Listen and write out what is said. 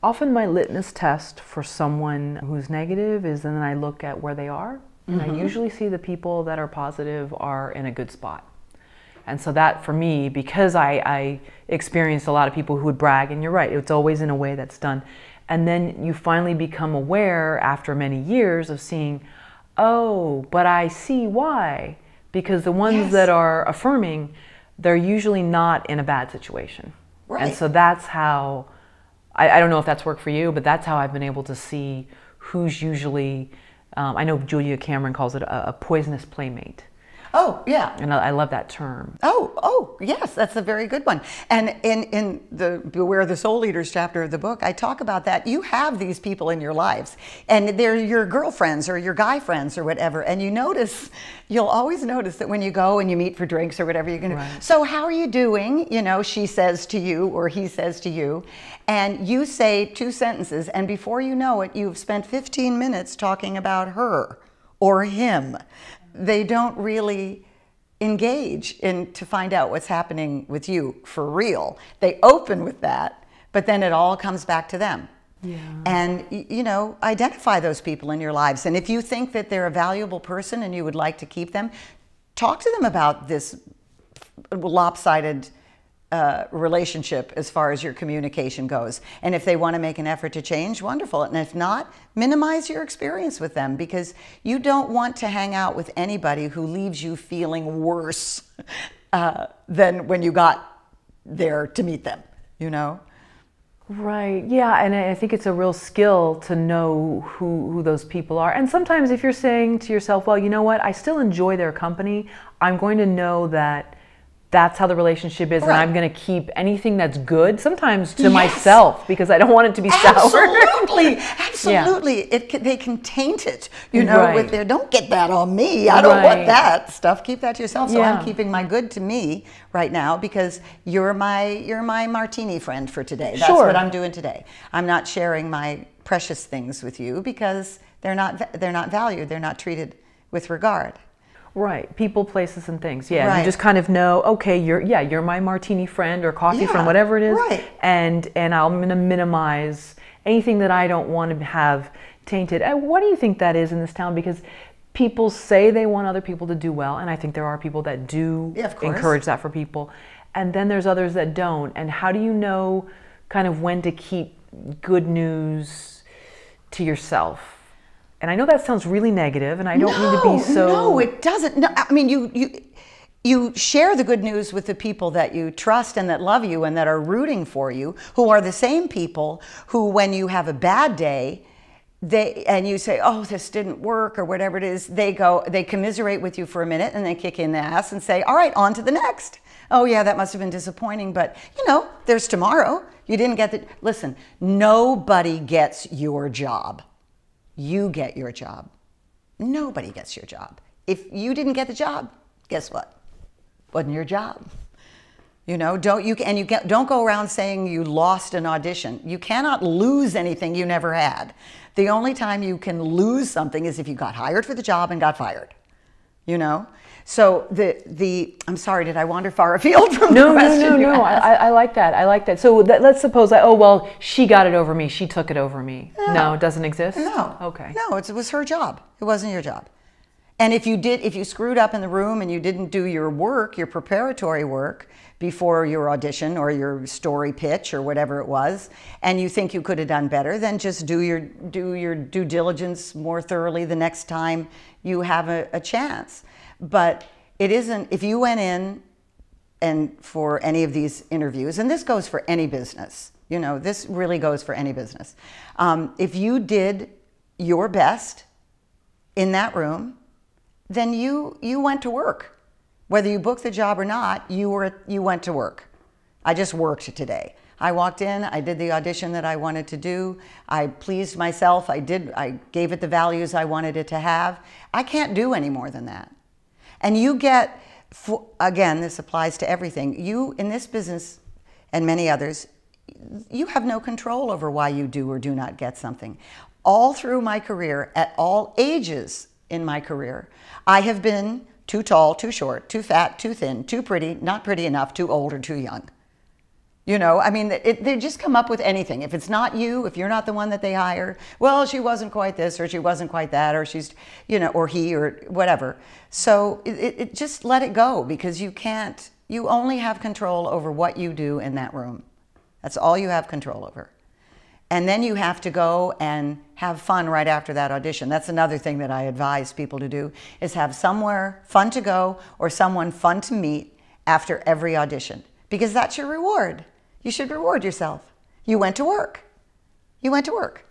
Often my litmus test for someone who's negative is then I look at where they are. And I usually see the people that are positive are in a good spot. And so that for me, because I experienced a lot of people who would brag, and you're right, it's always in a way that's done. And then you finally become aware after many years of seeing, oh, but I see why. Because the ones that are affirming, they're usually not in a bad situation. Right. And so that's how, I don't know if that's worked for you, but that's how I've been able to see who's usually, I know Julia Cameron calls it a poisonous playmate. Oh, yeah. And I love that term. Oh, yes, that's a very good one. And in the Beware the Soul Leaders chapter of the book, I talk about that. You have these people in your lives, and they're your girlfriends or your guy friends or whatever, and you'll always notice that when you go and you meet for drinks or whatever, you're going to, so how are you doing? You know, she says to you or he says to you, and you say 2 sentences, and before you know it, you've spent 15 minutes talking about her or him. They don't really engage in to find out what's happening with you for real. They open with that, but then it all comes back to them. Yeah. And, you know, identify those people in your lives. And if you think that they're a valuable person and you would like to keep them, talk to them about this lopsided relationship as far as your communication goes. And if they want to make an effort to change, wonderful. And if not, minimize your experience with them, because you don't want to hang out with anybody who leaves you feeling worse than when you got there to meet them, you know? Right, yeah, and I think it's a real skill to know who those people are. And sometimes if you're saying to yourself, well, you know what, I still enjoy their company, I'm going to know that that's how the relationship is, and I'm going to keep anything that's good, sometimes to myself, because I don't want it to be sour. Absolutely, absolutely. Yeah. They can taint it, you know, with their, don't get that on me, I don't want that stuff, keep that to yourself. So I'm keeping my good to me right now, because you're my martini friend for today. That's what I'm doing today. I'm not sharing my precious things with you because they're not valued, they're not treated with regard. Right, people, places, and things. Yeah, you just kind of know. Okay, you're my martini friend or coffee friend, whatever it is. Right. And I'm going to minimize anything that I don't want to have tainted. And what do you think that is in this town? Because people say they want other people to do well, and I think there are people that do encourage that for people. And then there's others that don't. And how do you know kind of when to keep good news to yourself? And I know that sounds really negative, and I don't mean to be so... No, it doesn't. No, I mean, you share the good news with the people that you trust and that love you and that are rooting for you, who are the same people who, when you have a bad day, and you say, oh, this didn't work or whatever it is, they commiserate with you for a minute and they kick you in the ass and say, all right, on to the next. Oh yeah, that must have been disappointing, but you know, there's tomorrow. You didn't get the... Listen, nobody gets your job. You get your job. Nobody gets your job. If you didn't get the job, guess what? Wasn't your job. You know, don't go around saying you lost an audition. You cannot lose anything you never had. The only time you can lose something is if you got hired for the job and got fired. You know? So I'm sorry, did I wander far afield from the question? No. I like that. I like that. So let's suppose oh, well, she got it over me. She took it over me. No, it doesn't exist? No. Okay. No, it was her job. It wasn't your job. And if you screwed up in the room and you didn't do your work, your preparatory work before your audition or your story pitch or whatever it was, and you think you could have done better, then just do your due diligence more thoroughly the next time you have a chance. But it isn't, if you went in and for any of these interviews, and this goes for any business, you know, this really goes for any business. If you did your best in that room, then you went to work. Whether you booked the job or not, you went to work. I just worked today. I walked in, I did the audition that I wanted to do, I pleased myself, I gave it the values I wanted it to have. I can't do any more than that. And you get, again, this applies to everything. You, in this business and many others, you have no control over why you do or do not get something. All through my career, at all ages in my career, I have been too tall, too short, too fat, too thin, too pretty, not pretty enough, too old, or too young. You know, I mean, they just come up with anything. If it's not you, if you're not the one that they hire, well, she wasn't quite this, or she wasn't quite that, or she's, you know, or he, or whatever. So it just let it go, because you only have control over what you do in that room. That's all you have control over. And then you have to go and have fun right after that audition. That's another thing that I advise people to do, is have somewhere fun to go or someone fun to meet after every audition, because that's your reward. You should reward yourself. You went to work. You went to work.